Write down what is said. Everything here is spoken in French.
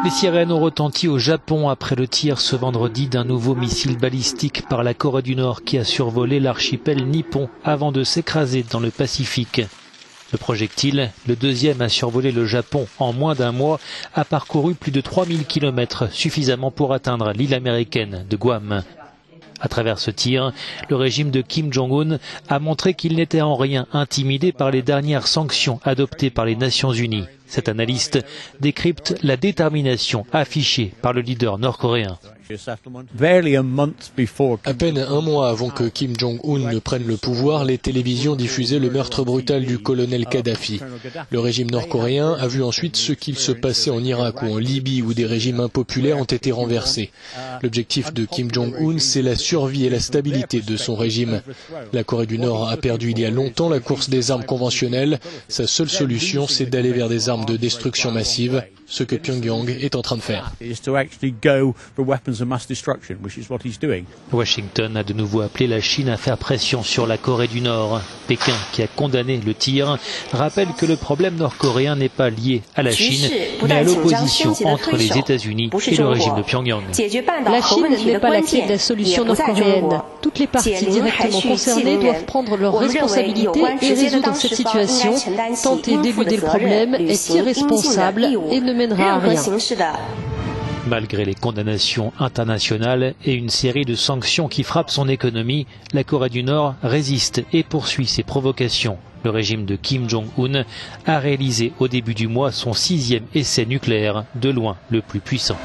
Les sirènes ont retenti au Japon après le tir ce vendredi d'un nouveau missile balistique par la Corée du Nord qui a survolé l'archipel nippon avant de s'écraser dans le Pacifique. Le projectile, le deuxième à survoler le Japon en moins d'un mois, a parcouru plus de 3000 km, suffisamment pour atteindre l'île américaine de Guam. À travers ce tir, le régime de Kim Jong-un a montré qu'il n'était en rien intimidé par les dernières sanctions adoptées par les Nations Unies. Cet analyste décrypte la détermination affichée par le leader nord-coréen. À peine un mois avant que Kim Jong-un ne prenne le pouvoir, les télévisions diffusaient le meurtre brutal du colonel Kadhafi. Le régime nord-coréen a vu ensuite ce qu'il se passait en Irak ou en Libye où des régimes impopulaires ont été renversés. L'objectif de Kim Jong-un, c'est la survie et la stabilité de son régime. La Corée du Nord a perdu il y a longtemps la course des armes conventionnelles. Sa seule solution, c'est d'aller vers des armes de destruction massive, ce que Pyongyang est en train de faire. Washington a de nouveau appelé la Chine à faire pression sur la Corée du Nord. Pékin, qui a condamné le tir, rappelle que le problème nord-coréen n'est pas lié à la Chine, mais à l'opposition entre les États-Unis et le régime de Pyongyang. La Chine n'est pas la clé de la solution nord-coréenne. Toutes les parties directement concernées doivent prendre leurs responsabilités et résoudre cette situation. Tenter d'éluder le problème est irresponsable et ne mènera à rien. Malgré les condamnations internationales et une série de sanctions qui frappent son économie, la Corée du Nord résiste et poursuit ses provocations. Le régime de Kim Jong-un a réalisé au début du mois son 6e essai nucléaire, de loin le plus puissant.